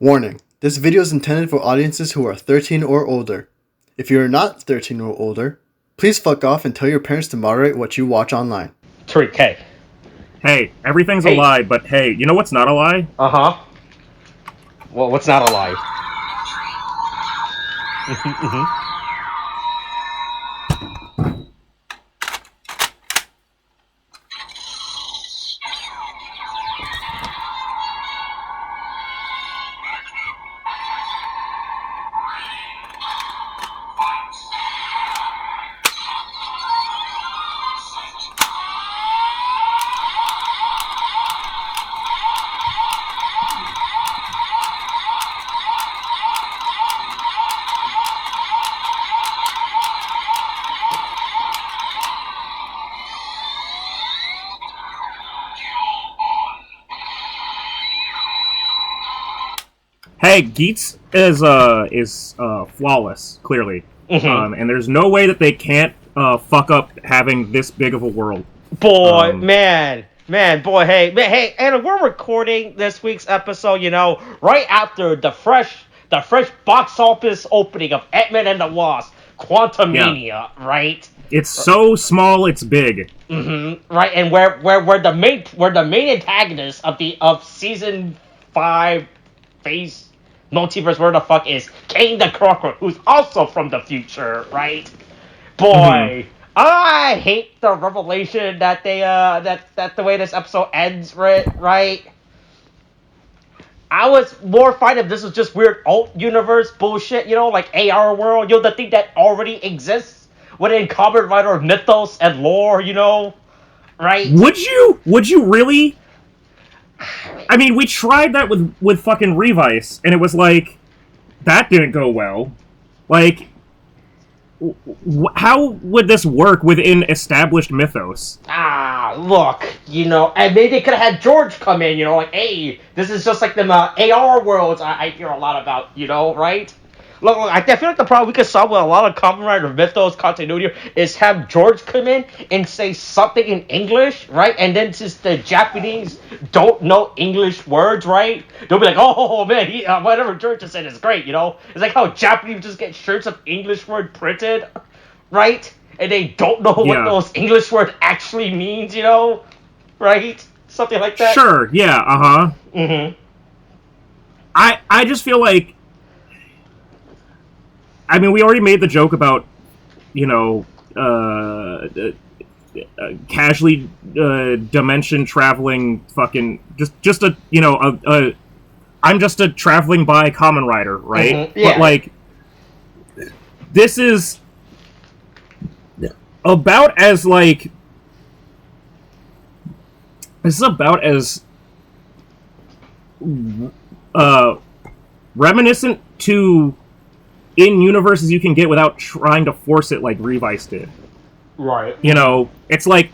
Warning, this video is intended for audiences who are 13 or older. If you are not 13 or older, please fuck off and tell your parents to moderate what you watch online. Tariq, hey. Hey, everything's a lie, but hey, you know what's not a lie? Uh-huh. Well, what's not a lie? Hey, Geats is flawless, clearly. And there's no way that they can't fuck up having this big of a world. Boy, hey, and we're recording this week's episode, right after the fresh box office opening of Ant-Man and the Wasp, Quantumania, right? It's so small, it's big. Right, and where the main antagonist of season 5 phase multiverse, where the fuck is Kane the Conqueror, who's also from the future, right? Boy, I hate the revelation that they that the way this episode ends, right? I was more fine if this was just weird alt universe bullshit, like AR world, the thing that already exists within Kamen Rider mythos and lore, right? Would you really? I mean, we tried that with fucking Revice, and it was like, that didn't go well. Like, how would this work within established mythos? Look, and maybe they could have had George come in, like, hey, this is just like them AR worlds I hear a lot about, right? Look, I feel like the problem we could solve with a lot of Kamen Rider mythos continuity is have George come in and say something in English, right? And then since the Japanese don't know English words, right? They'll be like, oh man, whatever George just said is great, It's like how Japanese just get shirts of English word printed, right? And they don't know what those English words actually means, right? Something like that. Sure, yeah, I just feel like, I mean, we already made the joke about, casually dimension traveling fucking just a I'm just a traveling by Kamen Rider, right? Yeah. But like, this is about as like, reminiscent to in-universe as you can get without trying to force it like Revice did. Right. It's like,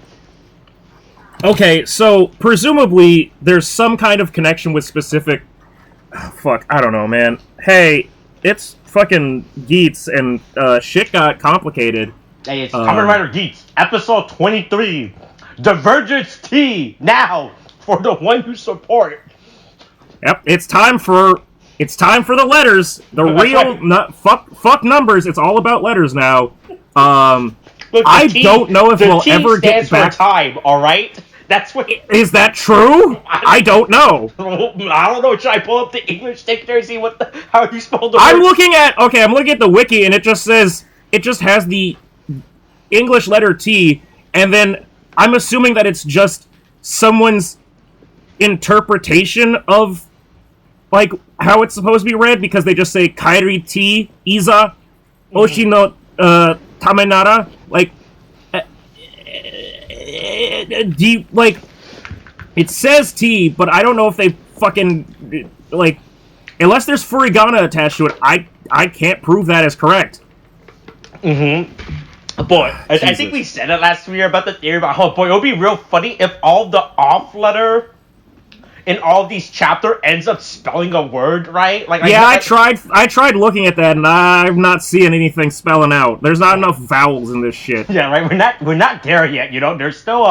okay, so presumably there's some kind of connection with specific... I don't know, man. Hey, it's fucking Geats, and shit got complicated. Hey, it's Kamen Rider Geats, episode 23, Divergence T, now, for the one you support. Yep, it's time for the letters. The real fuck numbers. It's all about letters now. Look, I don't know if we'll ever get back. For time, all right. That's what. Is that true? I don't know. I don't know. Should I pull up the English dictionary, see how you spell the word? I'm looking at the wiki, and it just has the English letter T, and then I'm assuming that it's just someone's interpretation of like how it's supposed to be read, because they just say Kairi T Iza Oshino Tamenara, like D, like it says T, but I don't know if they fucking like, unless there's furigana attached to it, I can't prove that as correct. Boy, I think we said it last year about the theory about it would be real funny if all the off letter in all of these chapters ends up spelling a word, right? Like, I tried looking at that, and I'm not seeing anything spelling out. There's not enough vowels in this shit. Yeah, right. We're not there yet. There's still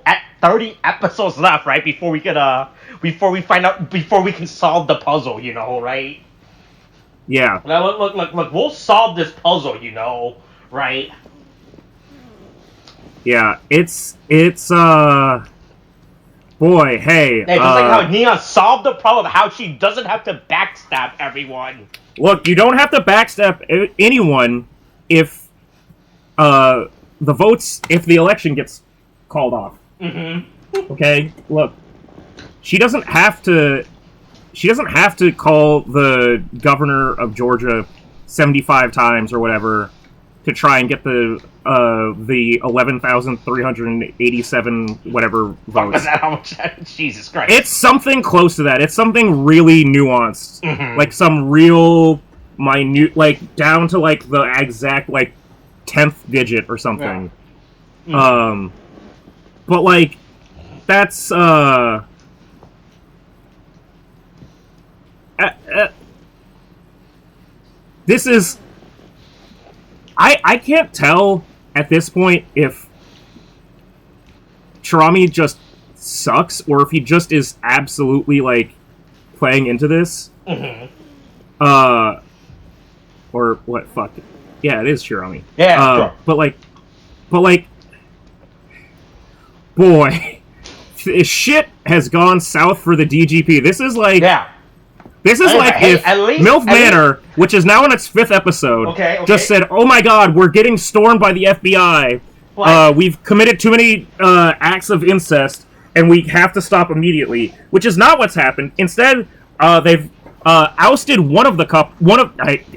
at 30 episodes left, right? Before we could before we can solve the puzzle, right? Yeah. Now, look, we'll solve this puzzle, right? Yeah, it's boy, hey. Yeah, just like how Neon solved the problem, how she doesn't have to backstab everyone. Look, you don't have to backstab anyone if if the election gets called off. Mm-hmm. Okay, look, she doesn't have to call the governor of Georgia 75 times or whatever to try and get the 11,387 whatever votes. Is that how much? Jesus Christ! It's something close to that. It's something really nuanced, like some real minute, like down to like the exact like 10th digit or something. Yeah. But like that's this is. I can't tell at this point if Charami just sucks or if he just is absolutely like playing into this. Or what? Fuck. Yeah, it is Charami. Yeah. Sure. But like, boy, shit has gone south for the DGP. This is like. Yeah. This is if MILF Manor, which is now in its 5th episode, just said, "Oh my God, we're getting stormed by the FBI. We've committed too many acts of incest, and we have to stop immediately." Which is not what's happened. Instead, they've ousted one of the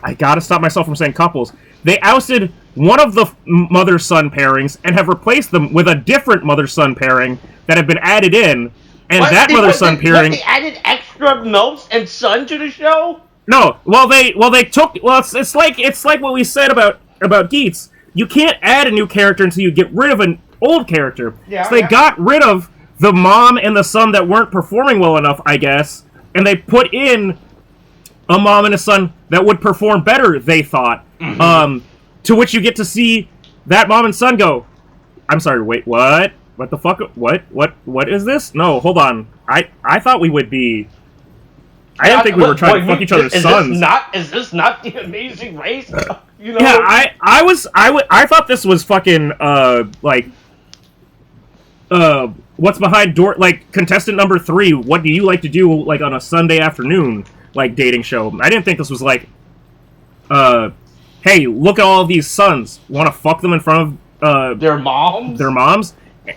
I gotta stop myself from saying couples. They ousted one of the mother-son pairings and have replaced them with a different mother-son pairing that have been added in. And that mother-son pairing. They added extra MILFs and son to the show? No. It's like what we said about Geats. You can't add a new character until you get rid of an old character. Yeah, so they got rid of the mom and the son that weren't performing well enough, I guess, and they put in a mom and a son that would perform better, they thought. To which you get to see that mom and son go, I'm sorry, wait, what? What the fuck? What is this? No, hold on. I thought we would be. I didn't think we were trying to fuck each other's sons. Is this not the Amazing Race? Yeah, I thought this was fucking what's behind door, like contestant number 3. What do you like to do like on a Sunday afternoon, like dating show? I didn't think this was like, hey, look at all these sons. Want to fuck them in front of their moms? Their moms.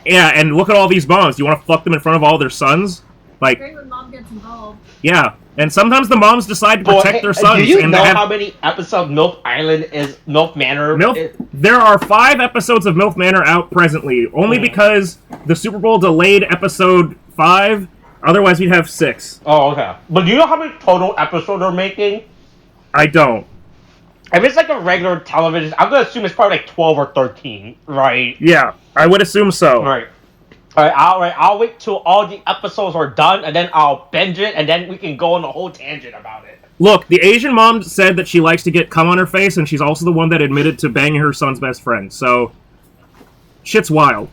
Yeah, and look at all these moms. Do you want to fuck them in front of all their sons? Like, great when mom gets involved. Yeah, and sometimes the moms decide to protect their sons. Do you know how many episodes MILF Island is MILF Manor? There are 5 episodes of MILF Manor out presently, only because the Super Bowl delayed episode 5. Otherwise, we'd have 6. Oh, okay. But do you know how many total episodes they're making? I don't. If it's like a regular television, I'm gonna assume it's probably like 12 or 13, right? Yeah, I would assume so. Right. I'll wait till all the episodes are done, and then I'll binge it, and then we can go on a whole tangent about it. Look, the Asian mom said that she likes to get cum on her face, and she's also the one that admitted to banging her son's best friend, so shit's wild.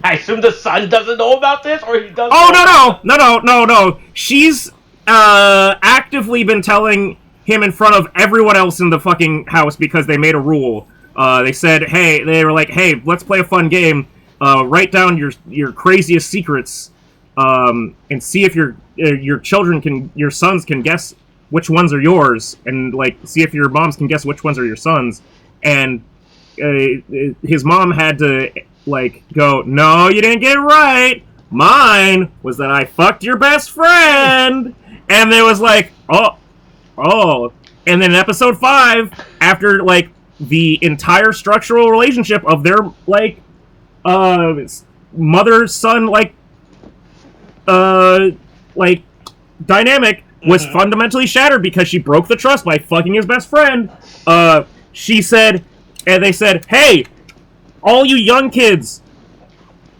I assume the son doesn't know about this, or he does. Oh, no. She's actively been telling him in front of everyone else in the fucking house because they made a rule. They were like, hey, let's play a fun game. Write down your craziest secrets, and see if your sons can guess which ones are yours, and like see if your moms can guess which ones are your sons. And his mom had to like go, no, you didn't get it right. Mine was that I fucked your best friend, and there was like, oh. And then in episode 5, after, like, the entire structural relationship of their, like, mother-son, dynamic was fundamentally shattered because she broke the trust by fucking his best friend. They said, hey, all you young kids,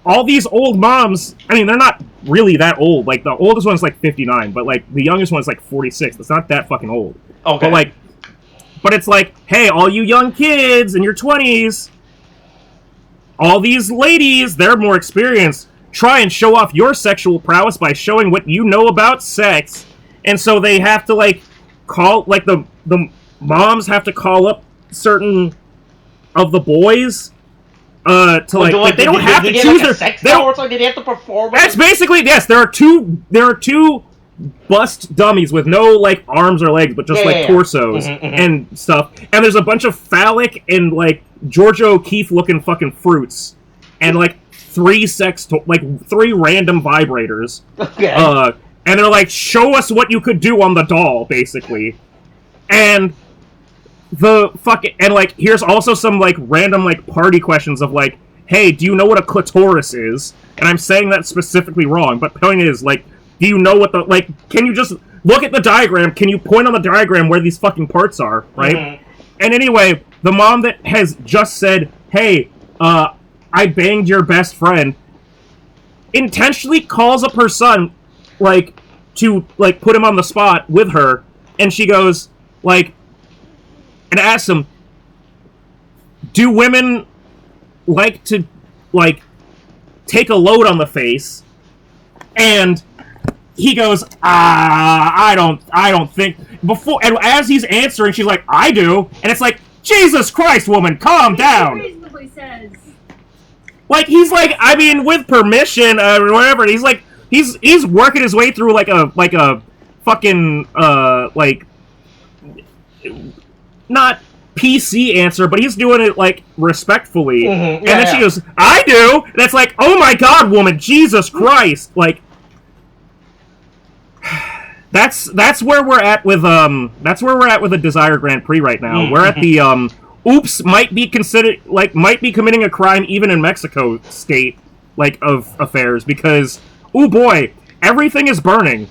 all these old moms, I mean, they're not really that old. Like, the oldest one's like 59, but like the youngest one's like 46. It's not that fucking old. Okay. But it's like, hey, all you young kids in your 20s, all these ladies, they're more experienced. try and show off your sexual prowess by showing what you know about sex. And so they have to, like, call, like, the moms have to call up certain of the boys to, like, they don't have to choose their sex. They don't, like, they have to perform. That's basically, yes, there are two bust dummies with no, like, arms or legs, but just, torsos and stuff. And there's a bunch of phallic and, like, Georgia O'Keeffe-looking fucking fruits. And, like, three random vibrators. Okay. And they're like, show us what you could do on the doll, basically. And like, here's also some, like, random, like, party questions of, like, hey, do you know what a clitoris is? And I'm saying that specifically wrong, but point is, like, do you know what the, like, can you just look at the diagram? Can you point on the diagram where these fucking parts are, right? Mm-hmm. And anyway, the mom that has just said, hey, I banged your best friend, intentionally calls up her son, like, to, like, put him on the spot with her, and she goes, like, and asks him, do women like to, like, take a load on the face? And he goes, I don't think, before, and as he's answering, she's like, I do, and it's like, Jesus Christ, woman, calm down. He reasonably says, like, he's like, I mean, with permission, or whatever, he's like, he's working his way through, like a fucking, like, not PC answer, but he's doing it, like, respectfully. Mm-hmm. And then she goes, I do! And it's like, oh my god, woman, Jesus Christ! Like, that's where we're at with the Desire Grand Prix right now. Mm-hmm. We're at the, oops, might be committing a crime even in Mexico state, like, of affairs, because, oh boy, everything is burning.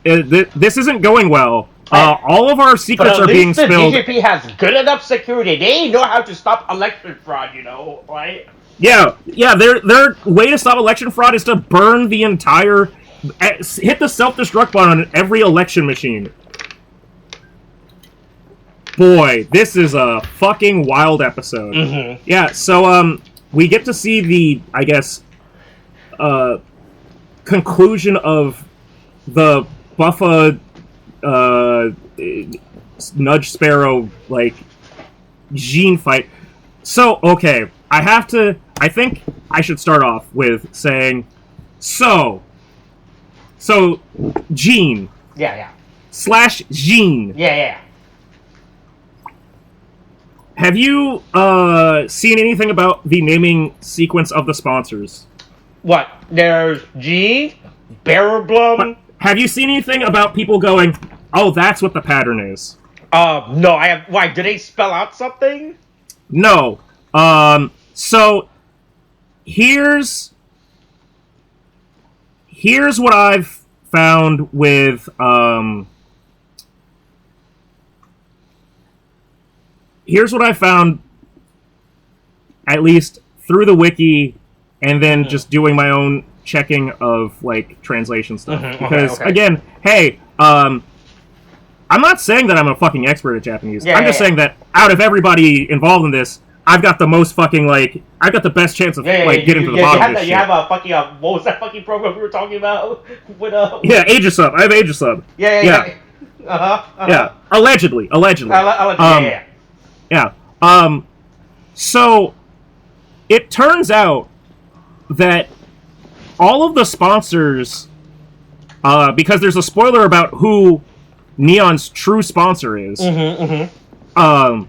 This isn't going well. All of our secrets are being spilled. The DGP has good enough security. They know how to stop election fraud, you know, right? Yeah. Their way to stop election fraud is to burn the entire... hit the self-destruct button on every election machine. Boy, this is a fucking wild episode. Mm-hmm. Yeah, so, we get to see the, I guess, conclusion of the Buffa Nudge Sparrow, like, Jean fight. So, okay, I think I should start off with saying, so, Jean. Yeah. / Jean. Yeah. Have you, seen anything about the naming sequence of the sponsors? What? There's Jean, Barrelblum. Have you seen anything about people going, oh, that's what the pattern is? No, I have... Why, did they spell out something? No. So, here's what I've found with, here's what I found, at least through the wiki, and then just doing my own checking of, like, translation stuff. Mm-hmm. Because, again, hey, I'm not saying that I'm a fucking expert at Japanese. I'm just saying that out of everybody involved in this, I've got the most fucking, like, I've got the best chance of, getting to the bottom of this shit. You have a fucking, what was that fucking program we were talking about? With, Yeah, Aegisub. I have Aegisub. Yeah. Yeah, allegedly. Yeah. So, it turns out that all of the sponsors, because there's a spoiler about who Neon's true sponsor is, all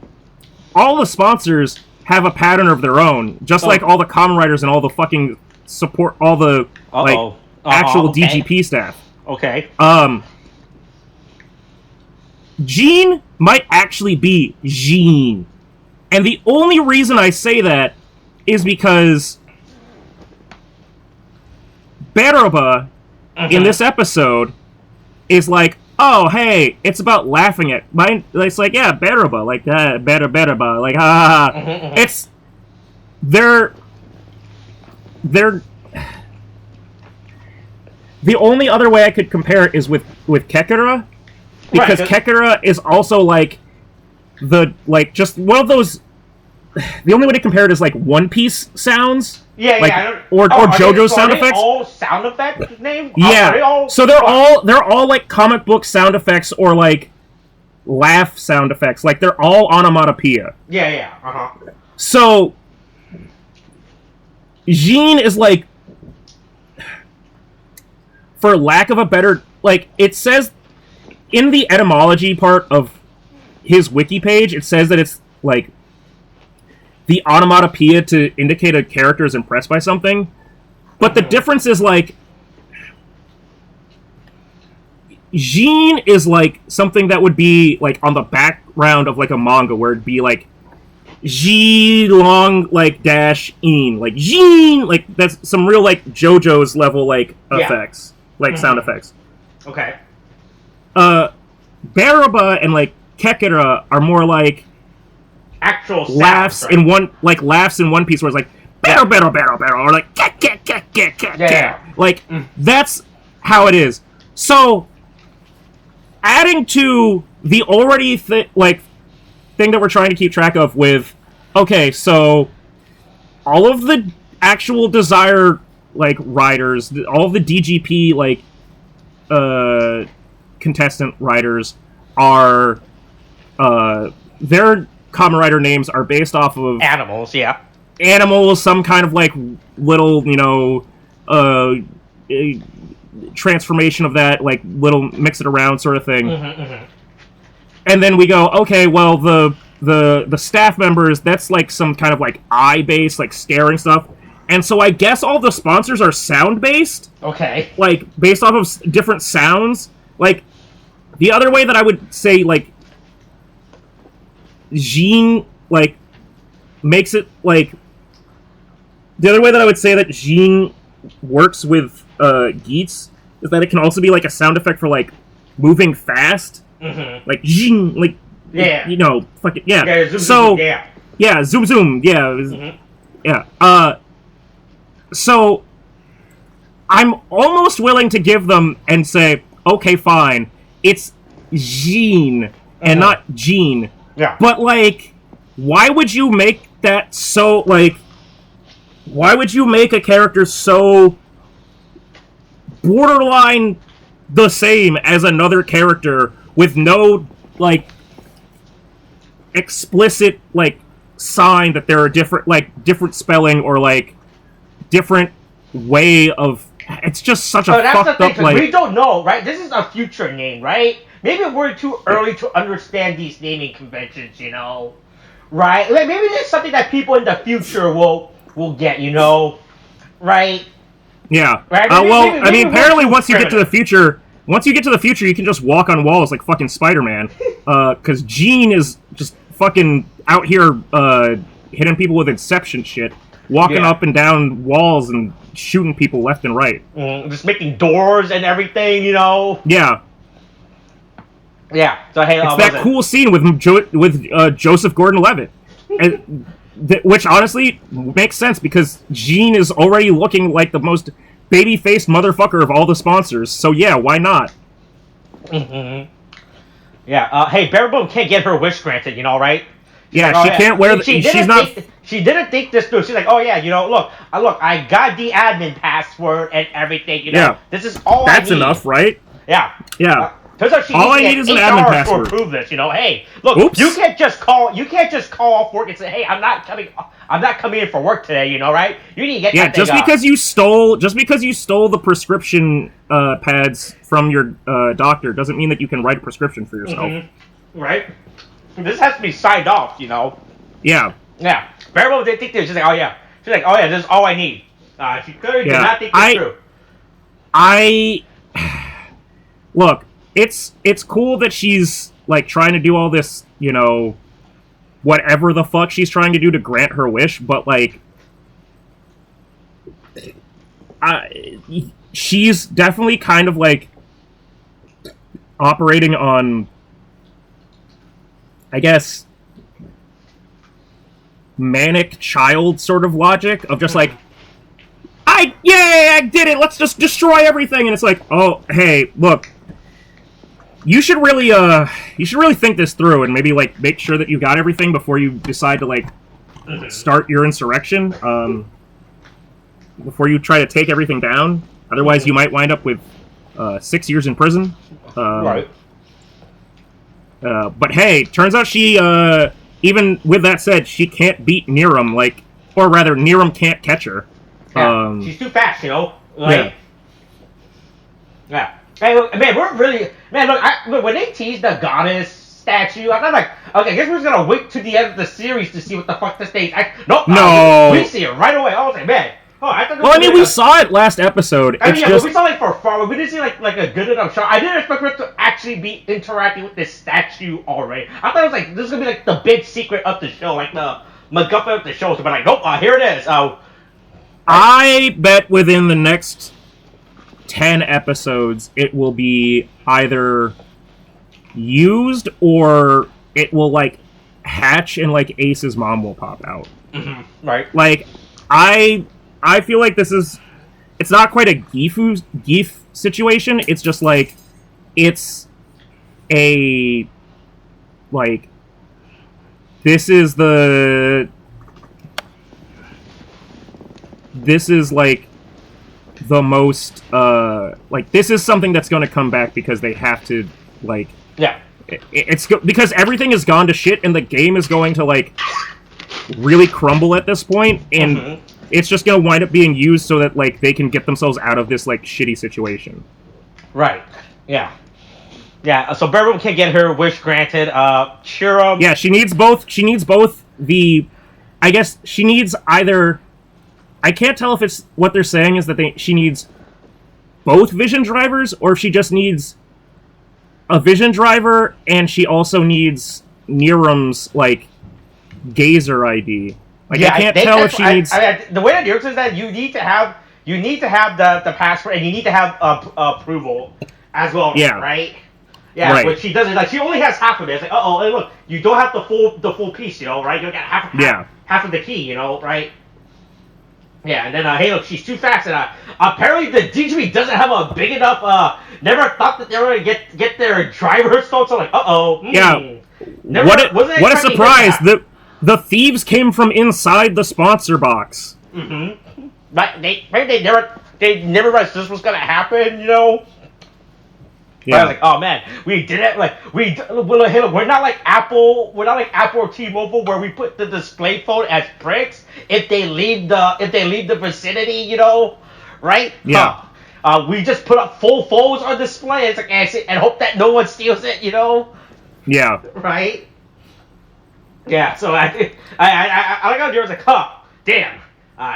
the sponsors have a pattern of their own, just like all the Kamen Riders and all the fucking support, all the, actual DGP staff. Okay. Jean might actually be Jean. And the only reason I say that is because Beroba in this episode is like, oh, hey, it's about laughing at mine. It's like, yeah, Beroba, like Beroba, like ha ha ha. It's they're the only other way I could compare it is with Kekara, because Kekara is also like just one of those. The only way to compare it is like One Piece sounds, Yeah, like, yeah. I don't, or JoJo's sound are they effects. all sound effect name? Yeah. Are they all, So they're all like comic book sound effects or like laugh sound effects. Like they're all onomatopoeia. Yeah, yeah. Uh-huh. So Jean is like, for lack of a better, like, it says in the etymology part of his wiki page, it says that it's like the onomatopoeia to indicate a character is impressed by something. But the difference is like Jean is like something that would be like on the background of like a manga where it'd be like G long like dash in like Jean, like that's some real like JoJo's level like effects, like sound effects. Okay. Baraba and like Kekera are more like Actual sounds, laughs right? in one piece where it's like barrel barrel barrel barrel or like cat cat cat cat cat cat. Like that's how it is. So adding to the already thing that we're trying to keep track of with, okay, so all of the actual Desire like riders, all of the DGP like contestant riders are their Kamen Rider names are based off of Animals, yeah. Animals, some kind of like little, transformation of that, like little mix it around sort of thing. And then we go, okay, well the staff members, that's like some kind of like eye based, like staring stuff. And so I guess all the sponsors are sound based. Okay. Like based off of different sounds. Like the other way that I would say like Jean like makes it like the other way that I would say that Jean works with Geats is that it can also be like a sound effect for like moving fast. Like Jean, like fuck it, yeah. Yeah, zoom, so zoom, yeah. Yeah, zoom zoom, yeah. Yeah. So I'm almost willing to give them and say, okay, fine, it's Jean and not Jean. Yeah. But like, why would you make that so like? Why would you make a character so borderline the same as another character with no like explicit like sign that there are different spelling or like different way of? It's just such a fucked up like. We don't know, right? This is a future name, right? Maybe we're too early to understand these naming conventions, right? Like maybe there's something that people in the future will get, right? Yeah. Right? Maybe apparently once you get to the future, you can just walk on walls like fucking Spider-Man. Because Jean is just fucking out here hitting people with Inception shit, walking up and down walls and shooting people left and right. Just making doors and everything, Yeah. Yeah. So hey, it's that cool scene with Joseph Gordon-Levitt, which honestly makes sense because Jean is already looking like the most baby-faced motherfucker of all the sponsors. So yeah, why not? Yeah. Hey, Bareboom can't get her wish granted, right? She's yeah, like, she can't wear the. She's not. She didn't think this through. She's like, oh yeah, look, I got the admin password and everything. Yeah. This is all. That's I need. enough, right? Yeah. Yeah. Turns out all I need is an admin password to approve this. Hey, look, Oops. you can't just call off work and say, hey, I'm not coming in for work today. Right? You need to get that thing just because you stole the prescription pads from your doctor doesn't mean that you can write a prescription for yourself. Right? This has to be signed off. Yeah. Yeah. Bareboom didn't think this. She's like, oh yeah. She's like, oh yeah, this is all I need. She clearly did not think this through. Look, it's cool that she's like trying to do all this, whatever the fuck she's trying to do to grant her wish, but like she's definitely kind of like operating on, I guess, manic child sort of logic of just like, I did it, let's just destroy everything. And it's like, oh, hey, look, you should really think this through and maybe like make sure that you got everything before you decide to like start your insurrection. before you try to take everything down. Otherwise, you might wind up with 6 years in prison. Right. But hey, turns out she, even with that said, she can't beat Niram, or rather, Niram can't catch her. Yeah. She's too fast, you know? Like, yeah. Hey, look, man, we're really... Man, look, when they teased the goddess statue, I'm like, okay, I guess we're just gonna wait to the end of the series to see what the fuck this thing... Nope. No. We see it right away. I was like, man... Oh, we saw it last episode. I mean, yeah, we saw it for far, but we didn't see like a good enough shot. I didn't expect her to actually be interacting with this statue already. I thought it was like this is gonna be like the big secret of the show, like the MacGuffin of the show. So, but like, nope, here it is. I bet within the next 10 episodes, it will be either used or it will like hatch and like Ace's mom will pop out. Mm-hmm. Right. Like, I feel like it's not quite a Gifu situation. It's just like, it's a, like, this is like the most, like, this is something that's going to come back because they have to, like, yeah. It's because everything has gone to shit and the game is going to, like, really crumble at this point, and it's just gonna wind up being used so that, like, they can get themselves out of this, like, shitty situation. Right. Yeah. Yeah, so Bearable can get her wish granted. Shira... Yeah, she needs both the... I guess she needs either... I can't tell if it's... What they're saying is that she needs both vision drivers, or if she just needs a vision driver, and she also needs Niram's, like, Gazer ID. Like, yeah, I can't tell if she needs... the way that works is that you need to have the password, and you need to have approval as well, right? Yeah, right. Which she doesn't. Like, she only has half of it. It's like, hey, look, you don't have the full piece, you know, right? You got half of the key, you know, right? Yeah, and then hey, look, she's too fast, and apparently the DGB doesn't have a big enough. Never thought that they were gonna get their driver's phone. So like, yeah. What a surprise! The thieves came from inside the sponsor box. Mm-hmm. But they never realized this was gonna happen, you know. Yeah. I was like, oh man, we did it. Like we're not like Apple. We're not like Apple or T-Mobile where we put the display phone as bricks if they leave the vicinity, you know, right? Yeah. We just put up full phones on display. It's like and hope that no one steals it, you know. Yeah. Right. Yeah. So I like how Jerry's like, damn.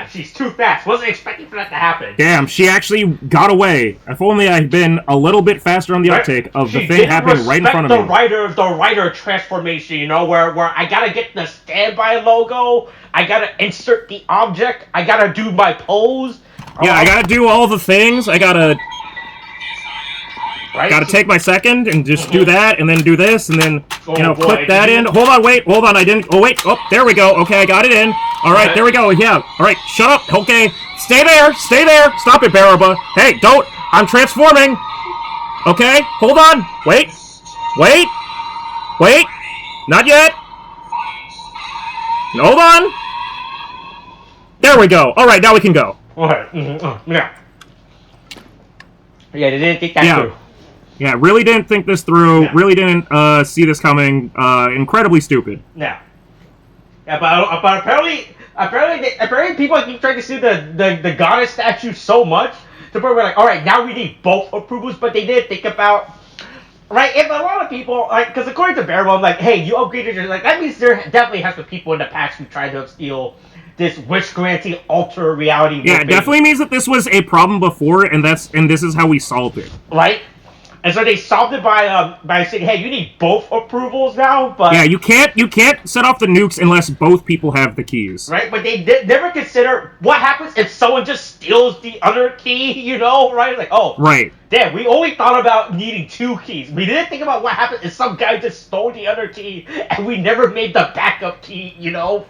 She's too fast. Wasn't expecting for that to happen. Damn, she actually got away. If only I'd been a little bit faster on the uptake of the thing happening right in front of me. The rider transformation, you know, where I gotta get the standby logo, I gotta insert the object, I gotta do my pose. Yeah, I gotta do all the things. I gotta take my second and just do that, and then do this, and then, click that in. Hold on, I didn't... Oh, wait, there we go. Okay, I got it in. Alright, there we go, yeah. Alright, shut up, okay. Stay there. Stop it, Baraba. Hey, don't... I'm transforming. Okay, hold on. Wait. Not yet. Hold on. There we go. Alright, now we can go. Alright, yeah. Yeah, they didn't think that through. Yeah, really didn't think this through. Yeah. Really didn't see this coming. Incredibly stupid. Yeah. Yeah, but apparently people keep trying to see the goddess statue so much to the point where like, all right, now we need both approvals. But they did think about, right? If a lot of people, like, because according to Bearable, like, hey, you upgraded your, like, that means there definitely has been people in the past who tried to steal this wish granting alter reality. Yeah, it definitely means that this was a problem before, and this is how we solved it. Right. And so they solved it by saying, "Hey, you need both approvals now." But yeah, you can't set off the nukes unless both people have the keys. Right, but they never consider what happens if someone just steals the other key. You know, right? Like, oh, right. Damn, we only thought about needing 2 keys. We didn't think about what happens if some guy just stole the other key, and we never made the backup key. You know,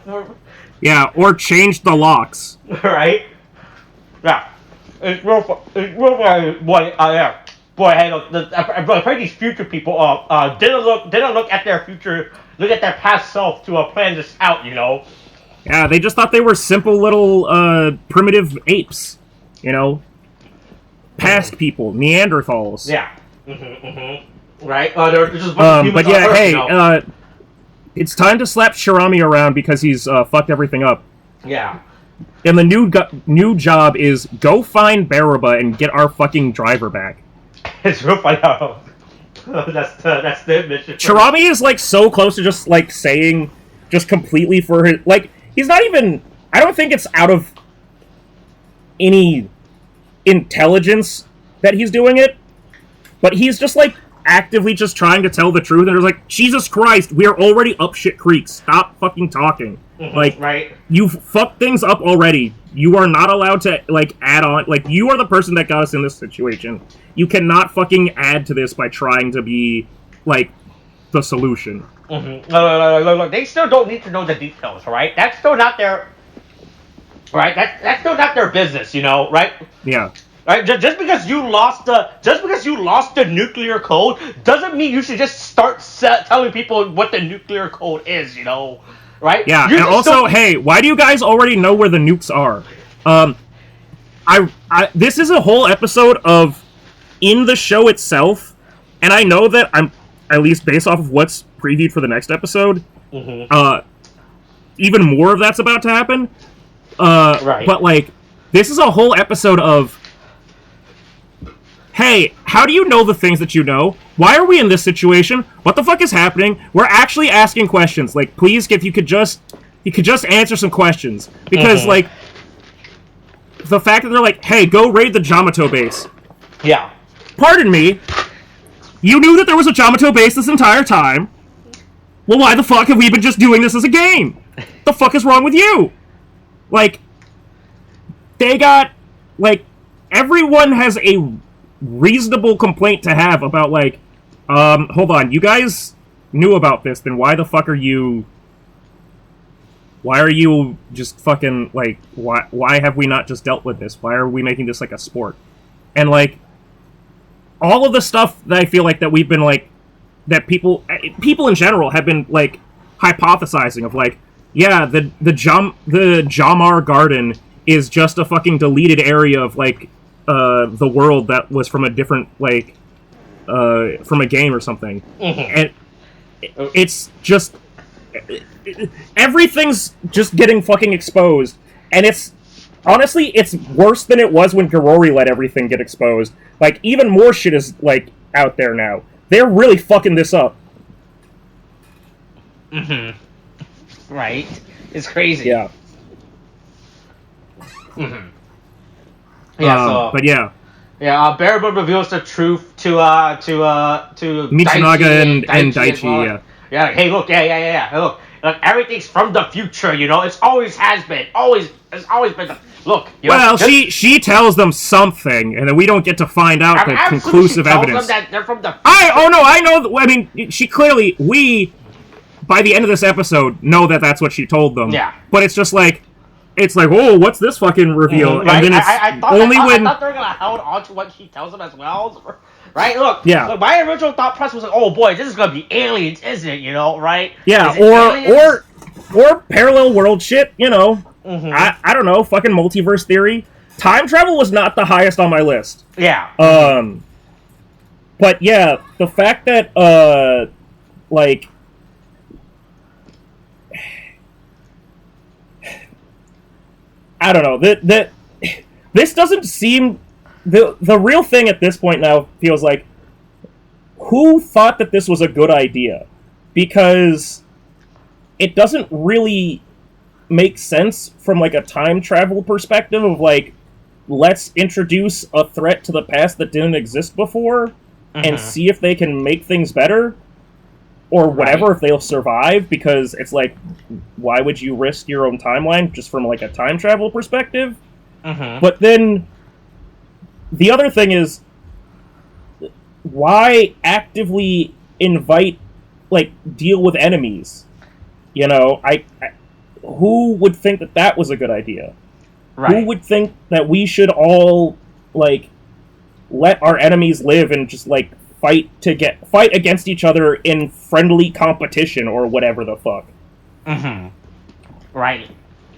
yeah, or changed the locks. Right. Yeah, it's real. Yeah. Boy, hey, look, apparently these future people didn't look at their future, look at their past self to plan this out, you know. Yeah, they just thought they were simple little primitive apes, you know, past people, Neanderthals. Yeah. Right? They're just a bunch of humans but on yeah, Earth, hey, you know? it's time to slap Shirami around because he's fucked everything up. Yeah. And the new job is go find Baraba and get our fucking driver back. It's real funny how that's the mission. Shirami is like so close to just like saying just completely for his like he's not even I don't think it's out of any intelligence that he's doing it, but he's just like actively just trying to tell the truth and there's like Jesus Christ, we are already up shit creek. Stop fucking talking. Like right. You've fucked things up already. You are not allowed to like add on like you are the person that got us in this situation. You cannot fucking add to this by trying to be like the solution. Look, they still don't need to know the details, right? That's still not their right. That's still not their business, you know, right? Yeah. Right. Just because you lost the nuclear code doesn't mean you should just start telling people what the nuclear code is, you know, right? Yeah. And also, hey, why do you guys already know where the nukes are? This is a whole episode of in the show itself, and I know that I'm at least based off of what's previewed for the next episode. Even more of that's about to happen. Right. But like, this is a whole episode of, hey, how do you know the things that you know? Why are we in this situation? What the fuck is happening? We're actually asking questions. Like, please, if you could just answer some questions because like, the fact that they're like, hey, go raid the Jamato base. Yeah. Pardon me. You knew that there was a Jamato base this entire time. Well, why the fuck have we been just doing this as a game? The fuck is wrong with you? Like, they got, like, everyone has a reasonable complaint to have about, like, hold on, you guys knew about this, then why the fuck are you just fucking, like, why have we not just dealt with this? Why are we making this, like, a sport? And, like, all of the stuff that I feel like that we've been, like, that people in general have been, like, hypothesizing of, like, yeah, the Jamar Garden is just a fucking deleted area of, like, the world that was from a different, like, from a game or something. And it's just... everything's just getting fucking exposed. And it's... honestly, it's worse than it was when Garori let everything get exposed. Like, even more shit is, like, out there now. They're really fucking this up. Right. It's crazy. Yeah. Yeah, so... but yeah. Yeah, Baraba reveals the truth to Mitsunaga and Daichi, well. yeah. Yeah, like, hey, look, yeah. Look, everything's from the future, you know? It's always has been. It's alys been the... Look, you well, know, she tells them something, and then we don't get to find out the conclusive evidence. Them that they're from the future. I know. I mean, she clearly by the end of this episode know that that's what she told them. Yeah. But it's just like, oh, what's this fucking reveal? Right? And then it's I thought they were gonna hold on to what she tells them as well. Right? Look, my original thought process was like, oh boy, this is gonna be aliens, isn't it? You know, right? Yeah, or parallel world shit, you know. I don't know, fucking multiverse theory. Time travel was not the highest on my list. Yeah. But yeah, the fact that like I don't know, that this doesn't seem the real thing at this point now feels like who thought that this was a good idea? Because it doesn't really make sense from like a time travel perspective of like let's introduce a threat to the past that didn't exist before and see if they can make things better or whatever if they'll survive, because it's like why would you risk your own timeline just from like a time travel perspective? But then the other thing is why actively invite like deal with enemies? You know, I who would think that that was a good idea? Right. Who would think that we should all, like, let our enemies live and just, like, fight against each other in friendly competition or whatever the fuck? Right.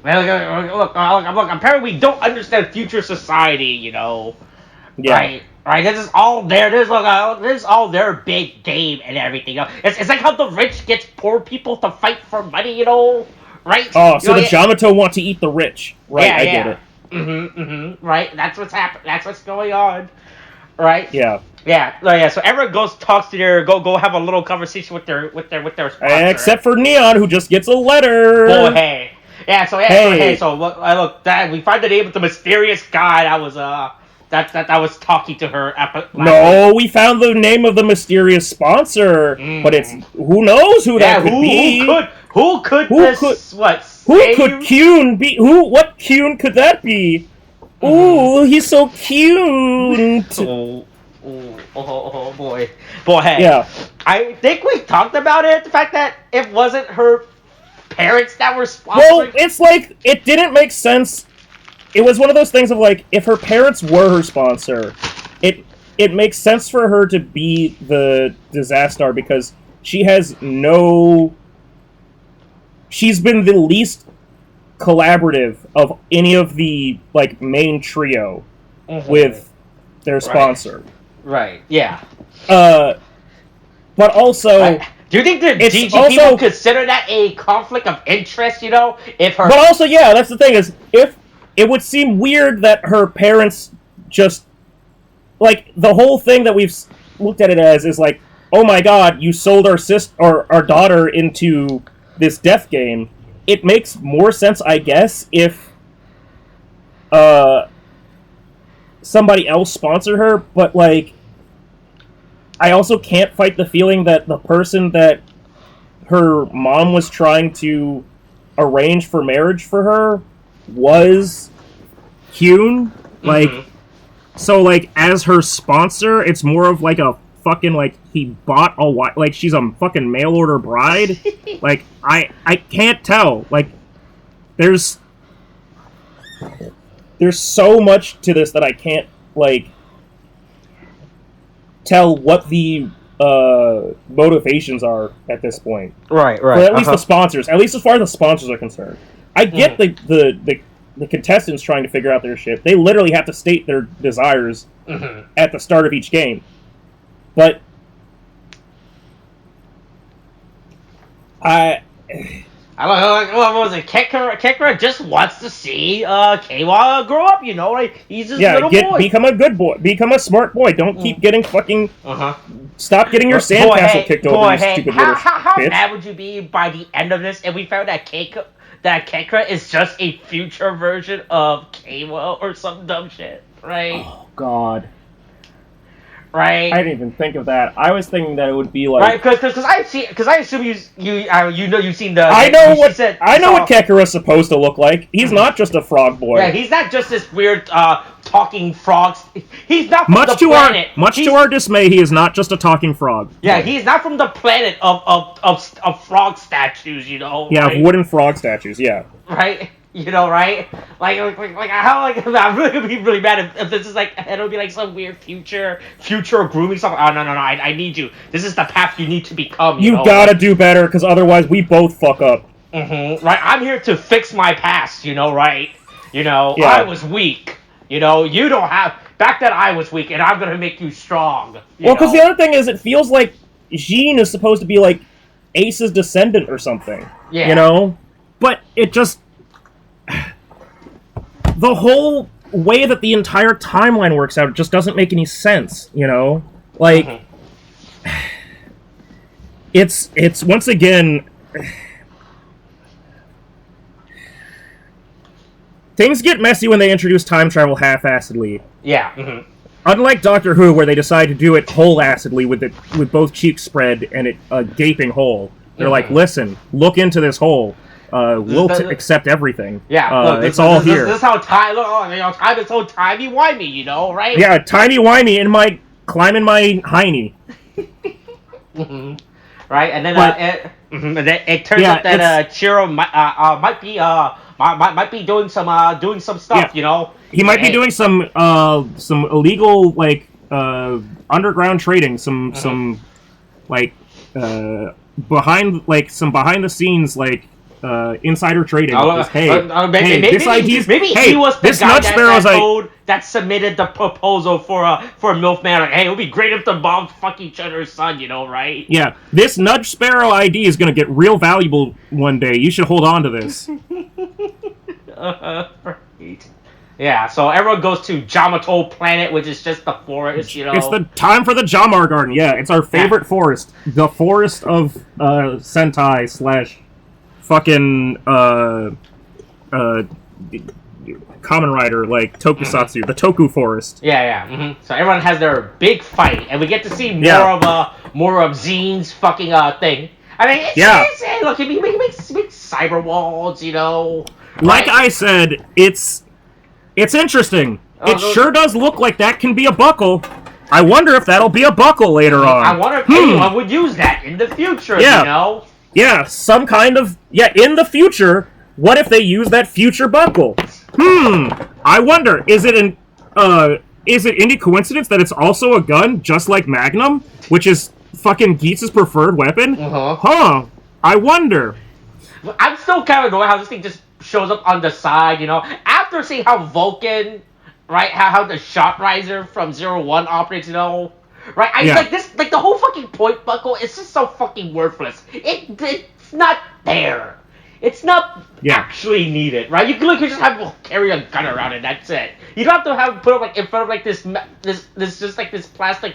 Look, apparently we don't understand future society, you know. Yeah. Right. This is all this is all their big game and everything. You know? It's like how the rich gets poor people to fight for money, you know. Right. Oh, You so know, the Jamato want to eat the rich. Right, I get it. Right. That's what's happening. That's what's going on. Right. Yeah. Yeah. So everyone goes talks to their go have a little conversation with their sponsor. Except for Neon, who just gets a letter. Oh hey. Yeah. So Hey. look that we find the name of the mysterious guy that was that was talking to her. No, we found the name of the mysterious sponsor, but it's who knows who that could be. Who could Kyun be? What Kyun could that be? Ooh, he's so cute. Oh boy. Hey. Yeah. I think we talked about it. The fact that it wasn't her parents that were sponsoring. Well, it's like it didn't make sense. It was one of those things of like, if her parents were her sponsor, it makes sense for her to be the disaster because she has no. She's been the least collaborative of any of the like main trio with their sponsor. Right. Yeah. But also, do you think the DG also, people consider that a conflict of interest? You know, if her. But also, yeah, that's the thing is, if it would seem weird that her parents just like the whole thing that we've looked at it as is like, oh my god, you sold our our daughter into this death game. It makes more sense, I guess, if somebody else sponsored her, but like I also can't fight the feeling that the person that her mom was trying to arrange for marriage for her was Hyun. Like, so like as her sponsor, it's more of like a fucking like he bought a like she's a fucking mail order bride. Like I can't tell. Like there's so much to this that I can't like tell what the motivations are at this point. Right. For at least the sponsors, at least as far as the sponsors are concerned. I get the contestants trying to figure out their shit. They literally have to state their desires at the start of each game. But what was it? Kekra just wants to see Keiwa grow up, you know? Like, he's just a little boy. Become a good boy. Become a smart boy. Don't keep getting fucking... Stop getting your sandcastle kicked over, you stupid little How bitch. mad would you be by the end of this if we found that Kekra is just a future version of Keiwa or some dumb shit, right? Oh, God. Right. I didn't even think of that. I was thinking that it would be like... Right, because I assume you've seen the... I know what Kekira's supposed to look like. He's not just a frog boy. Yeah, he's not just this weird talking frog. He's not from the planet. To our dismay, he is not just a talking frog. Yeah, he's not from the planet of frog statues, you know. Yeah, right? Of wooden frog statues, yeah. Right? You know, right? Like how I'm really gonna be really mad if this is like it'll be like some weird future grooming stuff. Oh no, I need you. This is the path you need to become. You know? Gotta do better, because otherwise we both fuck up. Right, I'm here to fix my past. You know, right? You know, yeah. I was weak. You know, you don't have. Back then I was weak, and I'm gonna make you strong. Well, because the other thing is, it feels like Jean is supposed to be like Ace's descendant or something. Yeah. You know, but it just. The whole way that the entire timeline works out just doesn't make any sense, you know? Like, it's once again... Things get messy when they introduce time travel half-assedly. Yeah. Unlike Doctor Who, where they decide to do it whole-assedly with both cheeks spread and a gaping hole. They're like, listen, look into this hole. We'll accept everything. Yeah, look, it's all here. This is how time. Time is so timey-wimey, you know, right? Yeah, timey-wimey climbing my hiney. Right, and then it turns out that Chiro might be doing some stuff, you know. He might be doing some illegal like underground trading, some like behind the scenes like insider trading. Maybe this idea's he was the this guy Nudge Sparrow's that submitted the proposal for MILF-Man. Like, hey, it would be great if the moms fuck each other's son, right? Yeah, this Nudge Sparrow ID is going to get real valuable one day. You should hold on to this. Right. Yeah, so everyone goes to Jamato Planet, which is just the forest, It's the time for the Jamar Garden. Yeah, it's our favorite forest. The forest of Sentai / fucking Kamen Rider, like tokusatsu, the Toku forest. Yeah. Mm-hmm. So everyone has their big fight, and we get to see more of Zine's fucking thing. I mean, look, he makes cyber walls, Like I said, it's interesting. It sure does look like that can be a buckle. I wonder if that'll be a buckle later on. I wonder if anyone would use that in the future, Yeah, some kind of... Yeah, in the future, what if they use that future buckle? I wonder, is it any coincidence that it's also a gun, just like Magnum, which is fucking Geats' preferred weapon? I wonder. I'm still kind of annoyed how this thing just shows up on the side, After seeing how Vulcan, right, how the shot riser from 01 operates, right? Like the whole fucking point buckle is just so fucking worthless. It's not there. It's not actually needed, right? You could just have carry a gun around and that's it. You don't have to put it like in front of like this just like this plastic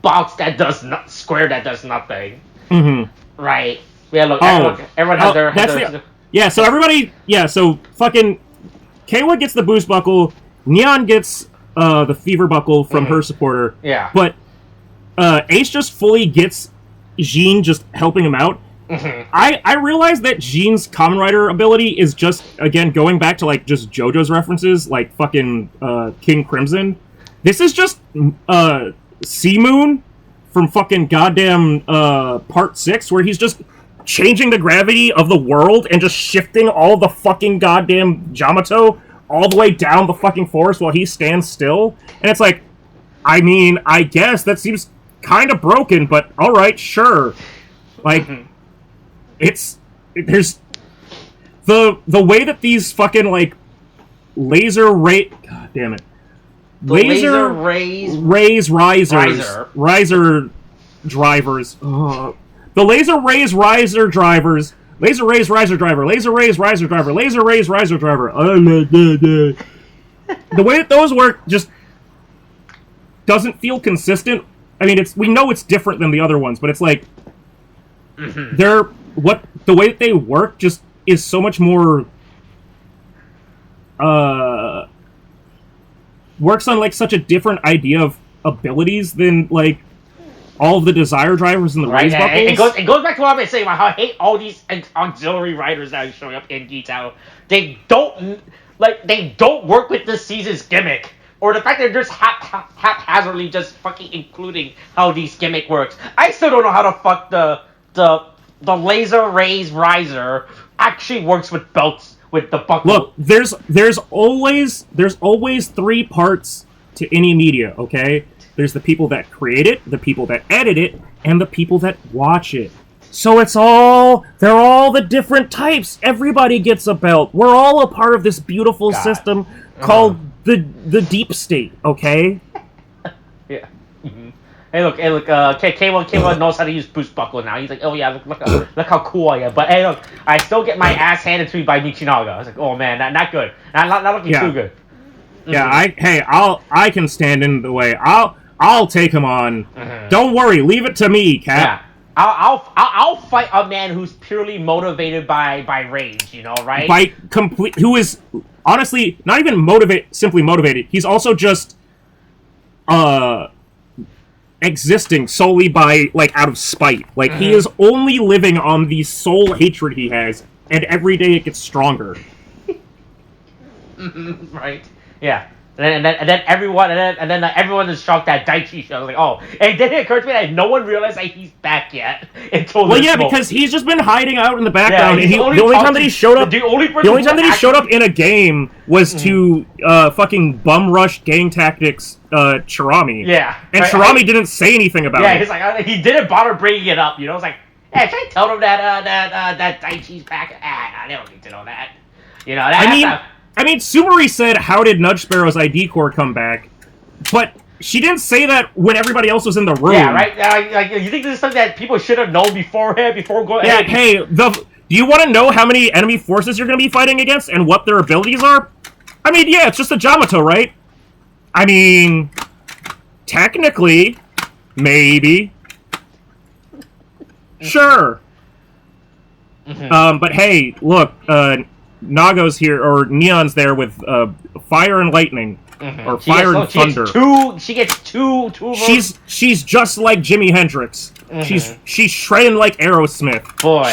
box that does not square that does nothing. Right. Yeah, look, everyone has their yeah, so everybody so fucking Kawa gets the boost buckle, Neon gets the fever buckle from her supporter. Yeah. But Ace just fully gets Jean just helping him out. I realized that Jean's Kamen Rider ability is just, again, going back to, like, just JoJo's references, like fucking King Crimson. This is just Sea Moon from fucking goddamn Part 6, where he's just changing the gravity of the world and just shifting all the fucking goddamn Jamato all the way down the fucking forest while he stands still. And it's like, I mean, I guess that seems kind of broken, but alright, sure. Like... There's the way that these fucking like laser ray, god damn it, riser drivers, the laser raise riser drivers, laser raise riser driver, laser raise riser driver, laser raise riser driver. The way that those work just doesn't feel consistent. I mean, we know it's different than the other ones, but it's like the way that they work just is so much more works on like such a different idea of abilities than like all of the desire drivers in the raise buckles. It goes back to what I've been saying about how I hate all these auxiliary riders that are showing up in Geats. They don't work with this season's gimmick. Or the fact that they're just haphazardly just fucking including how these gimmick works. I still don't know how the fuck the laser raise riser actually works with belts with the buckle. Look, there's always 3 parts to any media, okay? There's the people that create it, the people that edit it, and the people that watch it. So they're all the different types. Everybody gets a belt. We're all a part of this beautiful system called the deep state, okay? Yeah. Hey look, K1 knows how to use boost buckle now. He's like, oh yeah, look how cool I am. But hey look, I still get my ass handed to me by Michinaga. I was like, oh man, not good. Not looking too good. Yeah, I can stand in the way. I'll take him on. Don't worry, leave it to me, Cap. Yeah. I'll fight a man who's purely motivated by rage, right? Who is honestly not even simply motivated. He's also just existing solely by out of spite. Like he is only living on the sole hatred he has, and every day it gets stronger. Right. Yeah. And then everyone is shocked that Daichi shows. Like, oh, and then it occurred to me that no one realized that he's back yet until because he's just been hiding out in the background. And the only time that he showed up in a game was to fucking bum rush gang tactics Chirami. Yeah, and Chirami didn't say anything about it. Yeah, he's like he didn't bother bringing it up. It's like Hey, should I tell them that Daichi's back? They don't need to know that. You know, I mean, Sumari said, "How did Nudge Sparrow's ID core come back?" But she didn't say that when everybody else was in the room. Yeah, right. Like, you think this is something that people should have known beforehand before going? Yeah. Hey, do you want to know how many enemy forces you're going to be fighting against and what their abilities are? I mean, yeah, it's just a Yamato, right? I mean, technically, maybe. Sure. But hey, look, Nago's here, or Neon's there with fire and lightning, or fire and thunder. She gets two of them. She's just like Jimi Hendrix. She's shredding like Aerosmith. Boy,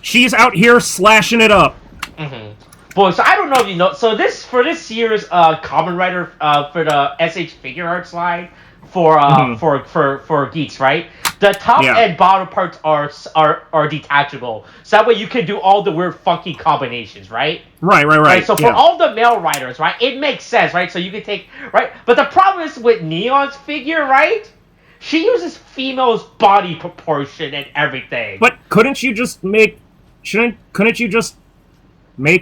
she's out here slashing it up. Boy, so I don't know if you know. So for this year's Kamen Rider for the SH figure arts line for Geats, right? The top and bottom parts are detachable, so that way you can do all the weird, funky combinations, right? Right. So for all the male riders, right, it makes sense, right? So you can take but the problem is with Neon's figure, right? She uses female's body proportion and everything. But couldn't you just make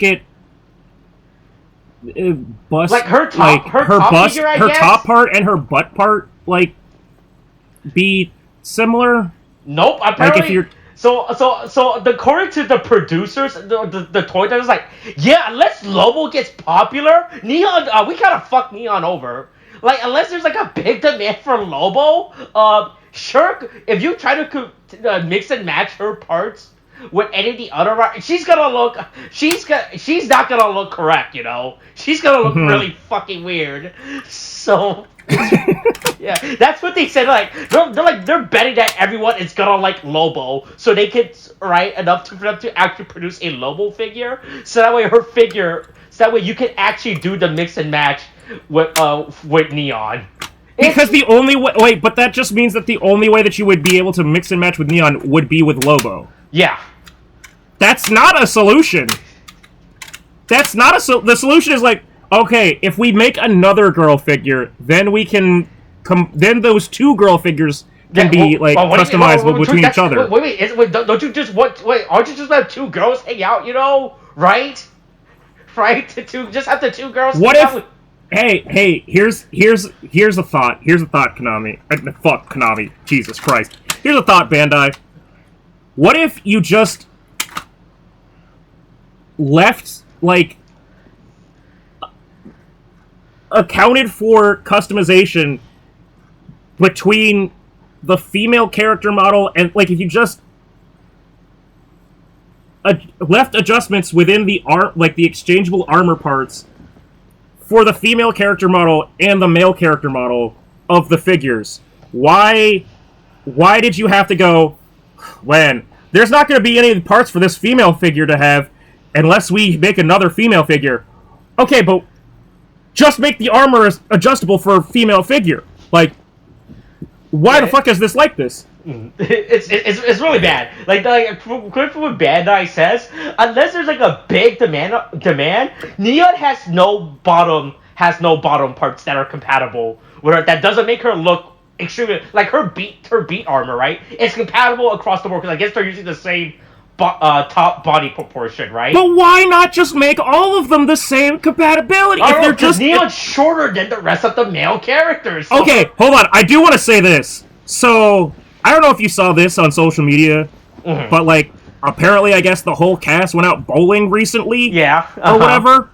it bust like her top, her top bust, figure, I her guess? top part and her butt part like be similar? Nope. Apparently, like if you're according to the producers, the toy designers, like, yeah, unless Lobo gets popular, Neon, we kind of fuck Neon over. Like, unless there's like a big demand for Lobo, sure, if you try to mix and match her parts with any of the other, she's not gonna look correct, you know. She's gonna look really fucking weird. So. Yeah, that's what they said. Like they're betting that everyone is gonna like Lobo, so they could enough for them to actually produce a Lobo figure. So that way you can actually do the mix and match with Neon. Because the only way, but that just means that the only way that you would be able to mix and match with Neon would be with Lobo. Yeah, that's not a solution. The solution is like, okay, if we make another girl figure, then we can then those two girl figures can be customizable between each other. Don't you just aren't you just let two girls hang out, you know? Right? Just have the two girls what hang if out Hey, here's a thought. Here's a thought, Konami. Fuck Konami. Jesus Christ. Here's a thought, Bandai. What if you just left accounted for customization between the female character model and if you just left adjustments within the the exchangeable armor parts for the female character model and the male character model of the figures. Why did you have to go, when there's not going to be any parts for this female figure to have unless we make another female figure? Okay, but just make the armor adjustable for a female figure. Why the fuck is this like this? It's really bad. Like what Bandai says, unless there's a big demand, Neon has no bottom parts that are compatible with her. That doesn't make her look extremely her beat armor, right? It's compatible across the board because I guess they're using the same top body proportion, right? But why not just make all of them the same compatibility? If they're just Neon's shorter than the rest of the male characters. So. Okay, hold on. I do want to say this. So I don't know if you saw this on social media, but apparently, I guess the whole cast went out bowling recently, or whatever,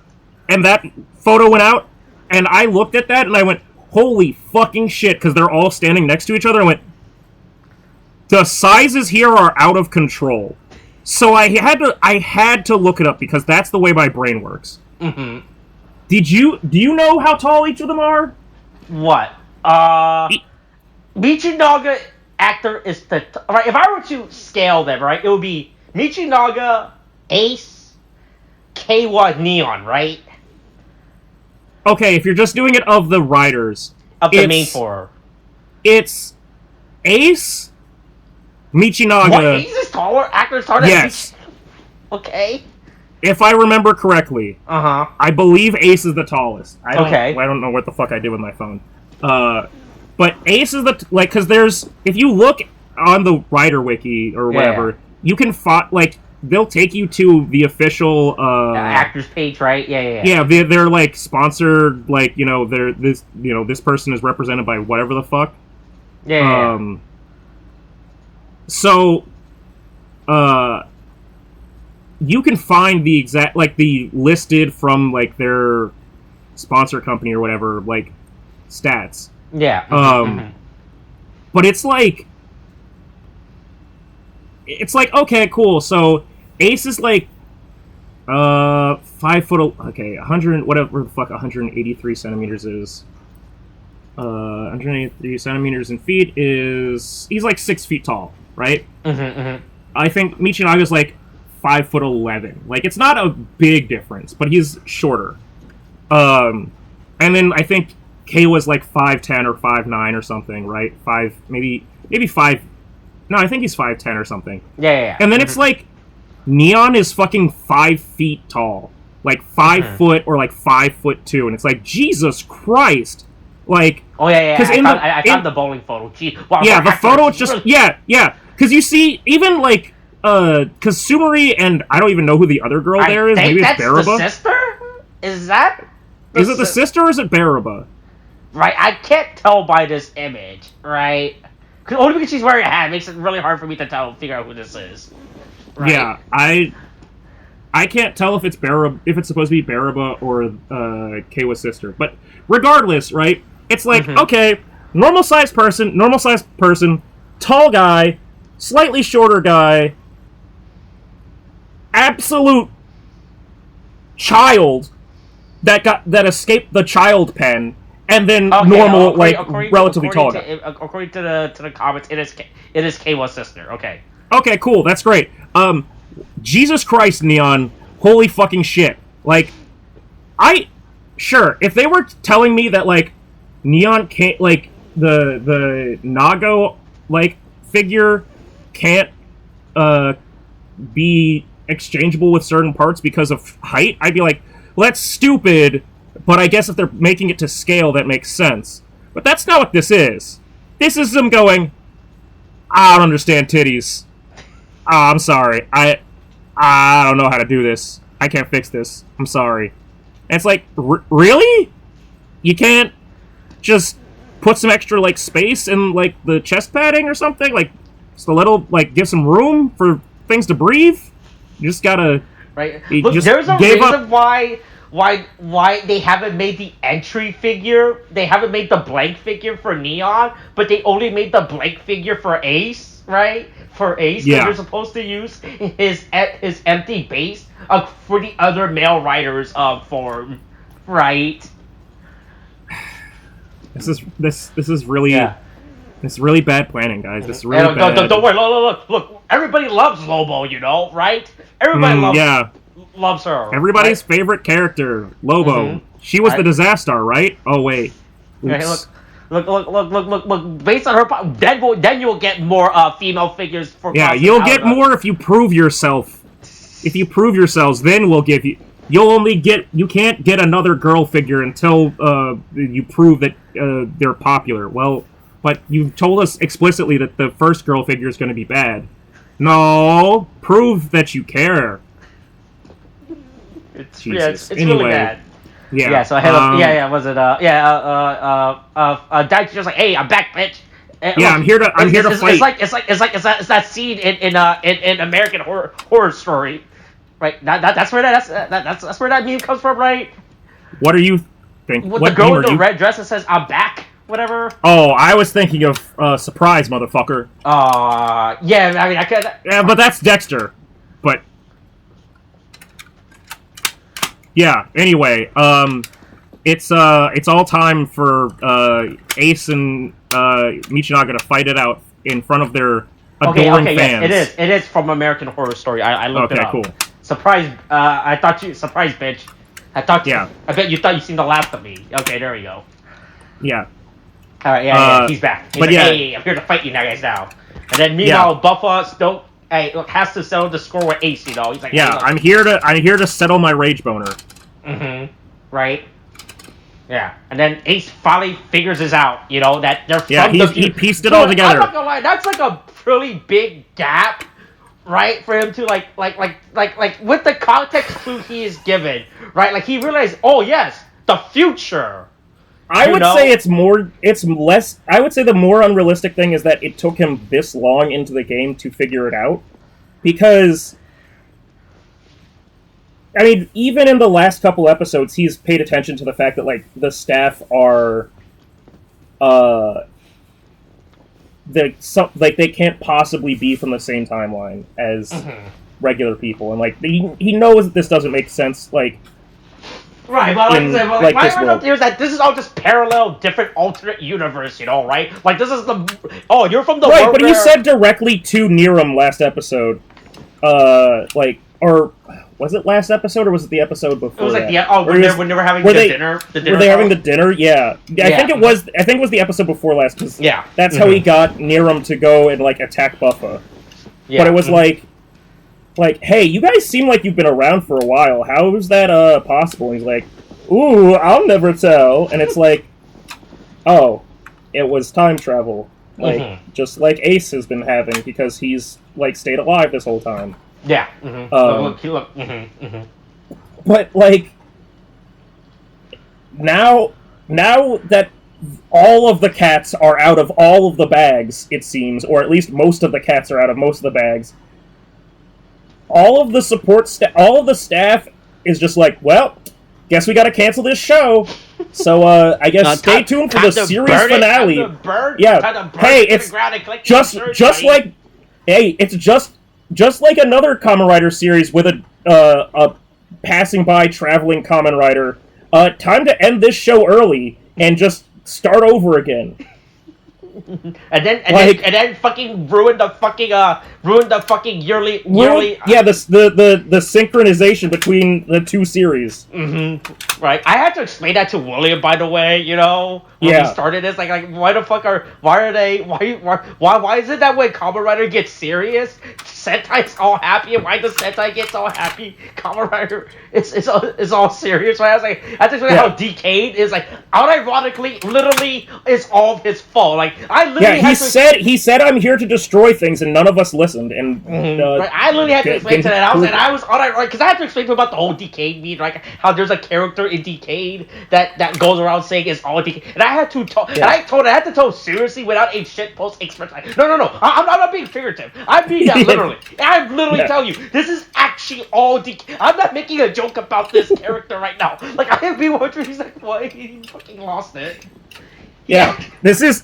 and that photo went out, and I looked at that and I went, "Holy fucking shit!" Because they're all standing next to each other. I went, "The sizes here are out of control." So I had to look it up because that's the way my brain works. Do you know how tall each of them are? What? Michinaga actor is right. If I were to scale them, right, it would be Michinaga, Ace, K1, Neon, right? Okay, if you're just doing it of the riders, of the main four, it's Ace, Michinaga. What? Ace is taller? Actor's taller? Yes. Okay. If I remember correctly, I believe Ace is the tallest. I don't know what the fuck I did with my phone. But Ace is because if you look on the Rider Wiki or whatever, you can like they'll take you to the official actors page, right? Yeah, they're like sponsored, like they're this person is represented by whatever the fuck. So, you can find the exact the listed from like their sponsor company or whatever stats. But it's like okay, cool. So Ace is 5 foot. Okay, 100 whatever the fuck 183 centimeters is. 183 centimeters in feet is he's 6 feet tall, right? I think Michinaga's 5'11". It's not a big difference, but he's shorter. And then I think K was 5'10" or 5'9" or something, right? Maybe 5. No, I think he's 5'10" or something. And then it's Neon is fucking 5 feet tall, 5 foot or 5'2", and it's Jesus Christ, I found the bowling photo. Gee, wow, yeah, the photo it's just because you see even Kasumari and I don't even know who the other girl there is. Maybe it's Baraba. The sister? Is that? Is it the sister or is it Baraba? Right, I can't tell by this image, right? Only because she's wearing a hat, it makes it really hard for me to figure out who this is. Right? Yeah, I can't tell if it's if it's supposed to be Baraba or Keiwa's sister. But regardless, right? It's okay, normal sized person, tall guy, slightly shorter guy, absolute child that escaped the child pen. And then normal, relatively tall guy. According to the comments, it is Keiwa's sister. Okay. Okay, cool. That's great. Jesus Christ, Neon. Holy fucking shit. Sure, if they were telling me that, Neon can't, the Nago, figure can't, be exchangeable with certain parts because of height, I'd be well, that's stupid. But I guess if they're making it to scale, that makes sense. But that's not what this is. This is them going, I don't understand titties. I'm sorry. I don't know how to do this. I can't fix this. I'm sorry. And it's really? You can't just put some extra, space in, the chest padding or something? Just a little, give some room for things to breathe? You just gotta... Right. Look, there's a reason why they haven't made the entry figure. They haven't made the blank figure for Neon, but they only made the blank figure for Ace, right? For Ace, because they're supposed to use his empty base for the other male riders form, right? This is really it's really bad planning, guys. This is really bad. Don't worry. Look. Everybody loves Lobo, right? Everybody loves her. Everybody's favorite character, Lobo. She was the disaster, right? Oh wait. Okay, look. Based on her, then you'll get more female figures for. Yeah, you'll get more if you prove yourself. If you prove yourselves, then we'll give you. You can't get another girl figure until you prove that they're popular. Well, but you told us explicitly that the first girl figure is going to be bad. No, prove that you care. It's really bad. Yeah. So I had was it Daichi's just hey, I'm back, bitch. I'm here to fight. It's that scene in American Horror Story, right? That's where that meme comes from, right? What are you thinking? With the girl in the red dress that says "I'm back," whatever. Oh, I was thinking of Surprise, motherfucker. Yeah. I mean, I could. Yeah, but that's Dexter. But yeah. Anyway, it's all time for Ace and Michinaga to fight it out in front of their adoring fans. Yes, it is from American Horror Story. I looked it up. Okay, cool. Surprise! Surprise, bitch. I bet you thought you seen the last of me. Okay, there we go. Yeah. All right, he's back. He's hey, I'm here to fight you guys now. And then meanwhile, Buffa has to settle the score with Ace. He's like, hey, I'm here to settle my rage boner. Right. Yeah, and then Ace finally figures this out. That they're from he pieced it all together. I'm not gonna lie, that's like a really big gap, right? For him to like with the context clue he is given, right? Like he realized, oh yes, the future. I would say it's less. I would say the more unrealistic thing is that it took him this long into the game to figure it out, because I mean, even in the last couple episodes, he's paid attention to the fact that like the staff are, they can't possibly be from the same timeline as regular people, and like he knows that this doesn't make sense, like. Right, but like I said, like my argument here is that this is all just parallel, different alternate universe, right? Like this is you're from the right, world but he said directly to Niram last episode, or was it last episode or was it the episode before? It was like when they were having dinner. Were they having the dinner? Yeah. I think it was. I think it was the episode before last. Cause that's how he got Niram to go and like attack Buffa. Yeah. But it was like, hey, you guys seem like you've been around for a while. How is that possible? And he's like, ooh, I'll never tell. And it's like, oh, it was time travel. Like, just like Ace has been having, because he's, like, stayed alive this whole time. Yeah. But, like, now that all of the cats are out of all of the bags, it seems, or at least most of the cats are out of most of the bags, all of the all of the staff is just like, well, guess we gotta cancel this show. So, I guess stay tuned for the series finale. Hey, it's just like, hey, it's just like another Kamen Rider series with a passing by traveling Kamen Rider. Time to end this show early and just start over again. and then fucking ruin the fucking yearly yeah, the synchronization between the two series. Right, I had to explain that to William, by the way. When we started this, like why is it that when Kamen Rider gets serious, Sentai's all happy, and why does Sentai get so happy? Kamen Rider is all serious, right? I was like, I had to explain how Decade is like unironically, literally is all his fault. Like I literally he said I'm here to destroy things, and none of us listened. And right, I literally had to explain to that. I was because I had to explain to him about the whole Decade meme, like how there's a character in Decade that goes around saying it's all Decade, and I had to talk. And I had to tell seriously without a shitpost expression. No. I'm not being figurative. I mean that literally. I'm literally telling you, this is actually all Decade. I'm not making a joke about this character right now. Like I have been wondering, he's like, what? He fucking lost it. Yeah, this is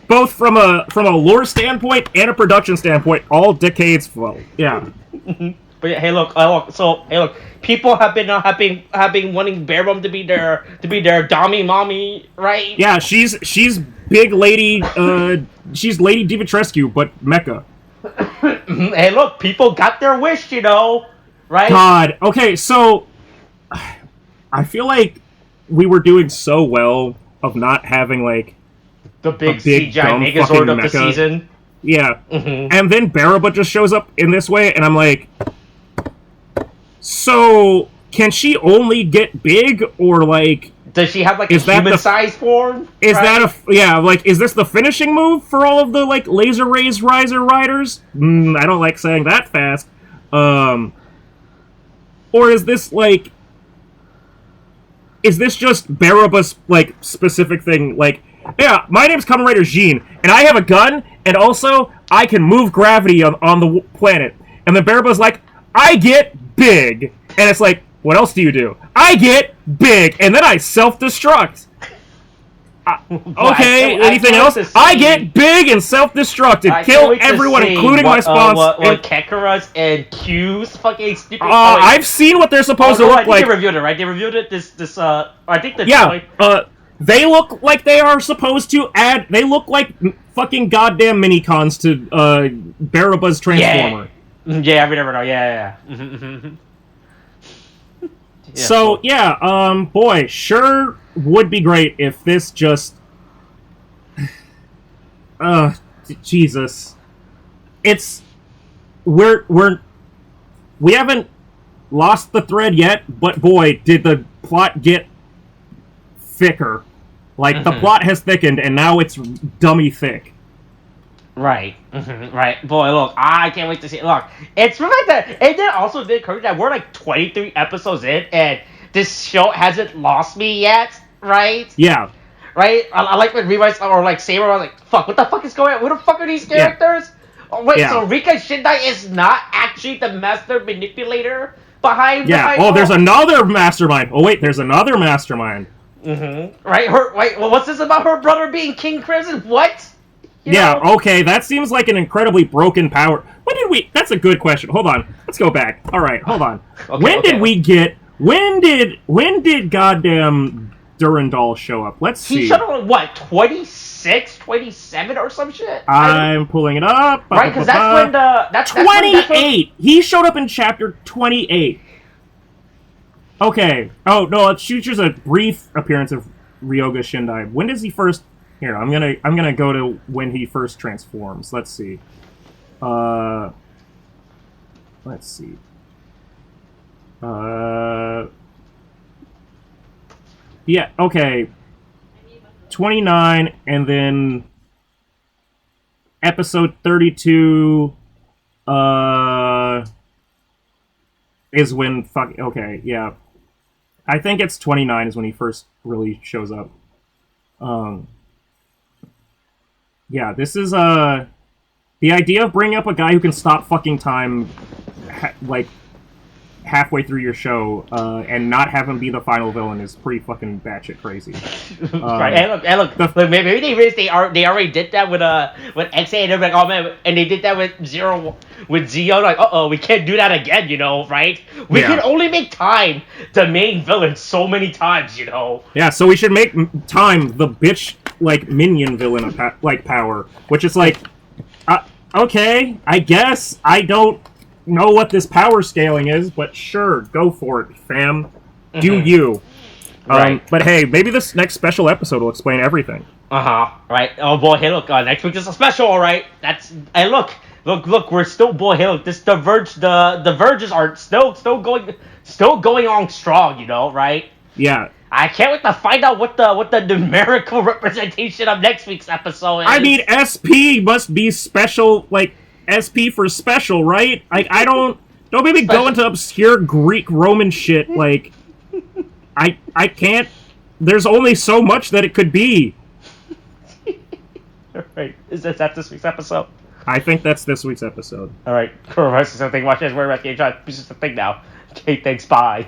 both from a lore standpoint and a production standpoint, all Decade's fault. Yeah. But yeah, hey look, people have been wanting Bearbum to be their Dami mommy, right? Yeah, she's big lady, she's Lady Dimitrescu, but mecha. Hey look, people got their wish, right? God, okay, so I feel like we were doing so well of not having like the big CGI Megazord of the season. Yeah. And then Baraba just shows up in this way, and I'm like, so can she only get big, or like does she have like a human size form? Is that is this the finishing move for all of the like laser rays riser riders? I don't like saying that fast. Or is this like, is this just Baraba's like specific thing? Like, yeah, my name's Kamen Rider Jean, and I have a gun, and also I can move gravity on the planet. And then Baraba's like, I get big, and it's like, what else do you do? I get big, and then I self-destruct. Okay, anything else? I get big and self-destruct and kill everyone, including my spawns. What Kekura's and Q's fucking stupid. I've seen what they're supposed to look like. They reviewed it, right? They reviewed it. I think the they look like they are supposed to add. They look like fucking goddamn mini-cons to Baraba's Transformer. Yeah, I never know. Yeah. So boy, sure would be great if this just, Jesus, we haven't lost the thread yet, but boy, did the plot get thicker. Like the plot has thickened, and now it's dummy thick. Right. Right. Boy, look, I can't wait to see it. Look, it's the fact that it did also did encourage that we're like 23 episodes in, and this show hasn't lost me yet. Right. Yeah, Right. I like when rewrites or like Saber. I was like, fuck, what the fuck is going on? Who the fuck are these yeah, characters? Oh, wait, yeah, so Rika Shindai is not actually the master manipulator behind. yeah. Oh, there's another mastermind. Oh wait, there's another mastermind. Right. Her. Wait. Well, what's this about her brother being King Crimson? What? You Yeah, know? okay, that seems like an incredibly broken power. When did we... That's a good question. Hold on. Let's go back. All right, hold on. Did we get... When did goddamn Durandal show up? Let's see. He showed up on what, 26, 27 or some shit? I'm pulling it up. Right, because that's when the... That's 28! He showed up in chapter 28. Okay. Oh, no, it's just a brief appearance of Ryoga Shindai. When does he first... Here, I'm gonna go to when he first transforms. Let's see. Let's see. Yeah, okay. 29, and then episode 32 is when okay, yeah. I think it's 29 is when he first really shows up. Yeah, this is the idea of bringing up a guy who can stop fucking time, like halfway through your show, and not have him be the final villain is pretty fucking batshit crazy. Right, and look, maybe they realized they already did that with XA, and they're like, oh man, and they did that with Zeo, like, we can't do that again, you know, right? We can only make time the main villain so many times, you know. Yeah, so we should make time the bitch like minion villain like power, which is like, okay, I guess I don't know what this power scaling is, but sure, go for it, fam. Do you? Right. But hey, maybe this next special episode will explain everything. Right. Oh boy, hey look, next week is a special, all right? And look, we're still, boy, hey look, the Diverges are still going on strong, you know, right? Yeah. I can't wait to find out what the numerical representation of next week's episode is. I mean, SP must be special, like SP for special, right? Like, don't maybe go into obscure Greek Roman shit. Like, I can't. There's only so much that it could be. Right. Is that this week's episode? I think that's this week's episode. All right. Cool. Something. Watch this. We're at the This is the thing now. Okay. Thanks. Bye.